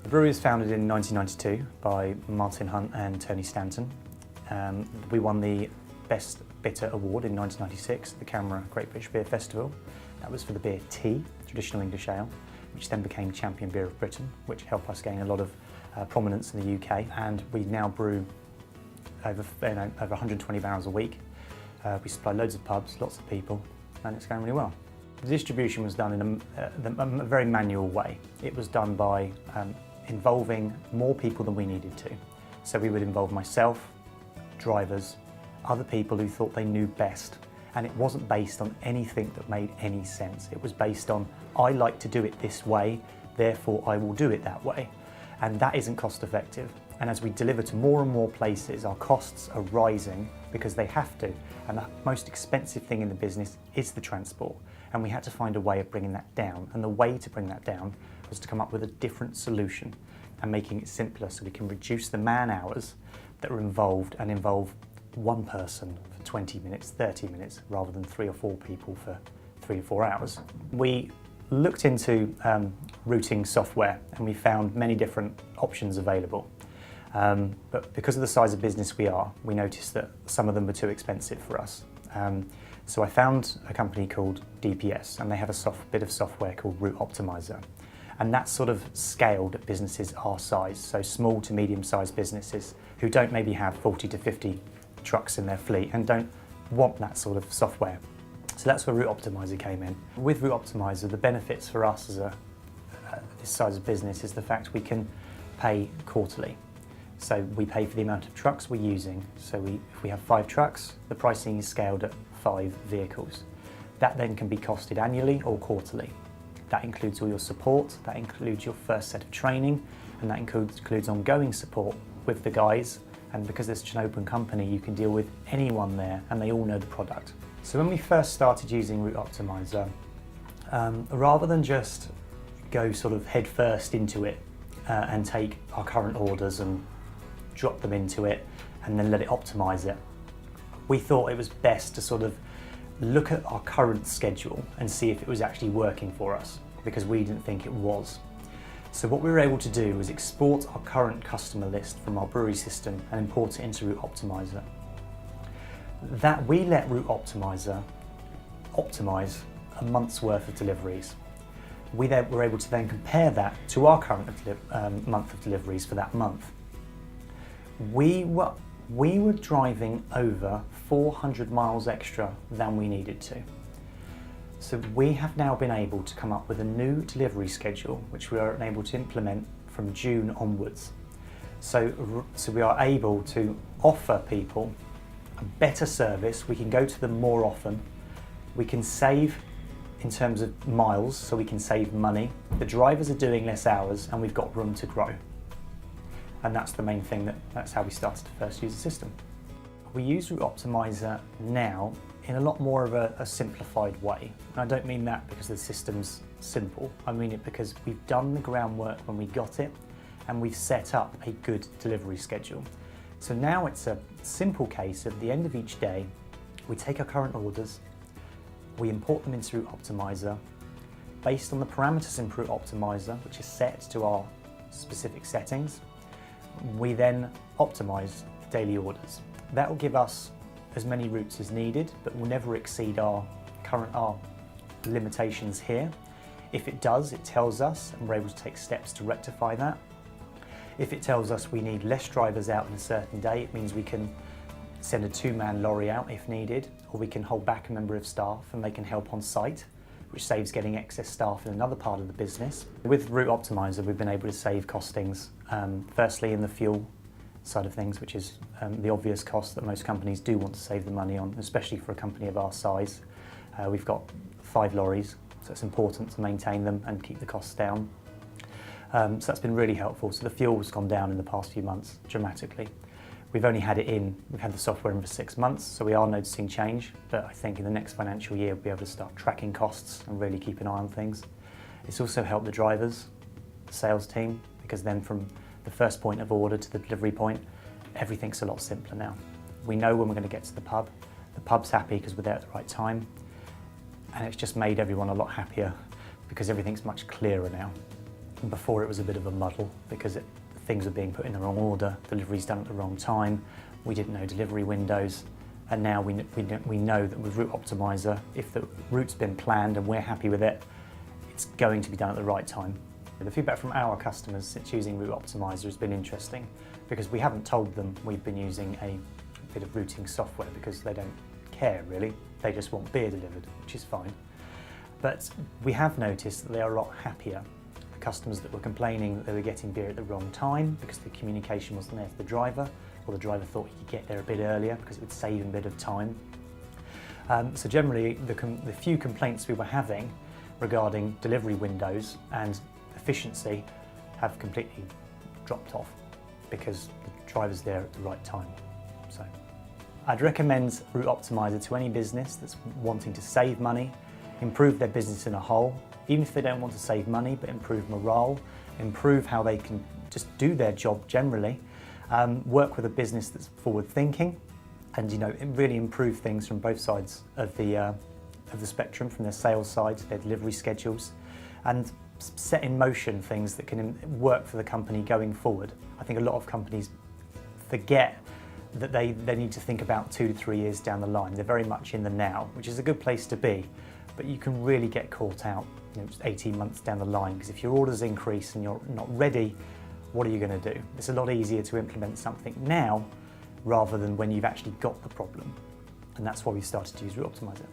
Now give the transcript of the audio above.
The brewery was founded in 1992 by Martin Hunt and Tony Stanton. We won the Best Bitter Award in 1996 at the Canberra Great British Beer Festival. That was for the beer tea, traditional English ale, which then became Champion Beer of Britain, which helped us gain a lot of prominence in the UK. And we now brew over 120 barrels a week. We supply loads of pubs, lots of people, and it's going really well. The distribution was done in a very manual way. It was done by involving more people than we needed to. So we would involve myself, drivers, other people who thought they knew best. And it wasn't based on anything that made any sense. It was based on, I like to do it this way, therefore I will do it that way. And that isn't cost effective. And as we deliver to more and more places, our costs are rising because they have to. And the most expensive thing in the business is the transport. And we had to find a way of bringing that down. And the way to bring that down was to come up with a different solution and making it simpler so we can reduce the man hours that are involved and involve one person for 20 minutes, 30 minutes, rather than 3 or 4 people for 3 or 4 hours. We looked into routing software and we found many different options available. But because of the size of business we are, we noticed that some of them were too expensive for us. So I found a company called DPS, and they have a bit of software called Route Optimizer. And that's sort of scaled at businesses our size, so small to medium-sized businesses who don't maybe have 40 to 50 trucks in their fleet and don't want that sort of software. So that's where Route Optimizer came in. With Route Optimizer, the benefits for us as this size of business is the fact we can pay quarterly. So we pay for the amount of trucks we're using. So if we have 5 trucks, the pricing is scaled at 5 vehicles. That then can be costed annually or quarterly. That includes all your support, that includes your first set of training, and that includes ongoing support with the guys. And because it's such an open company, you can deal with anyone there and they all know the product. So when we first started using Route Optimizer, rather than just go sort of head first into it and take our current orders and drop them into it and then let it optimize it, we thought it was best to sort of look at our current schedule and see if it was actually working for us, because we didn't think it was. So what we were able to do was export our current customer list from our brewery system and import it into Route Optimizer. That we let Route Optimizer optimize a month's worth of deliveries. We then were able to then compare that to our current month of deliveries for that month. We were driving over 400 miles extra than we needed to. So we have now been able to come up with a new delivery schedule, which we are able to implement from June onwards. So we are able to offer people a better service. We can go to them more often. We can save in terms of miles, so we can save money. The drivers are doing less hours and we've got room to grow. And that's the main thing, that's how we started to first use the system. We use Route Optimizer now in a lot more of a simplified way. And I don't mean that because the system's simple. I mean it because we've done the groundwork when we got it and we've set up a good delivery schedule. So now it's a simple case of the end of each day, we take our current orders, we import them into Route Optimizer. Based on the parameters in Route Optimizer, which is set to our specific settings, we then optimize daily orders. That will give us as many routes as needed, but will never exceed our limitations here. If it does, it tells us, and we're able to take steps to rectify that. If it tells us we need less drivers out on a certain day, it means we can send a 2-man lorry out if needed, or we can hold back a member of staff and they can help on site, which saves getting excess staff in another part of the business. With Route Optimizer, we've been able to save costings, firstly in the fuel side of things, which is the obvious cost that most companies do want to save the money on, especially for a company of our size. We've got 5 lorries, so it's important to maintain them and keep the costs down. So that's been really helpful. So the fuel's gone down in the past few months dramatically. We've only had we've had the software in for 6 months, so we are noticing change, but I think in the next financial year we'll be able to start tracking costs and really keep an eye on things. It's also helped the drivers, the sales team, because then from the first point of order to the delivery point, everything's a lot simpler now. We know when we're going to get to the pub's happy because we're there at the right time, and it's just made everyone a lot happier because everything's much clearer now. Before it was a bit of a muddle because things were being put in the wrong order, deliveries done at the wrong time, we didn't know delivery windows, and now we know that with Route Optimizer, if the route's been planned and we're happy with it, it's going to be done at the right time. The feedback from our customers since using Route Optimizer has been interesting because we haven't told them we've been using a bit of routing software because they don't care really, they just want beer delivered, which is fine. But we have noticed that they are a lot happier. The customers that were complaining that they were getting beer at the wrong time because the communication wasn't there to the driver, or the driver thought he could get there a bit earlier because it would save him a bit of time. So generally the few complaints we were having regarding delivery windows and efficiency have completely dropped off because the driver's there at the right time. So I'd recommend Route Optimizer to any business that's wanting to save money, improve their business in a whole, even if they don't want to save money, but improve morale, improve how they can just do their job generally, work with a business that's forward-thinking, and really improve things from both sides of the spectrum, from their sales side, their delivery schedules, and set in motion things that can work for the company going forward. I think a lot of companies forget that they need to think about 2 to 3 years down the line. They're very much in the now, which is a good place to be, but you can really get caught out 18 months down the line, because if your orders increase and you're not ready, what are you going to do? It's a lot easier to implement something now rather than when you've actually got the problem, and that's why we started to use Route Optimizer.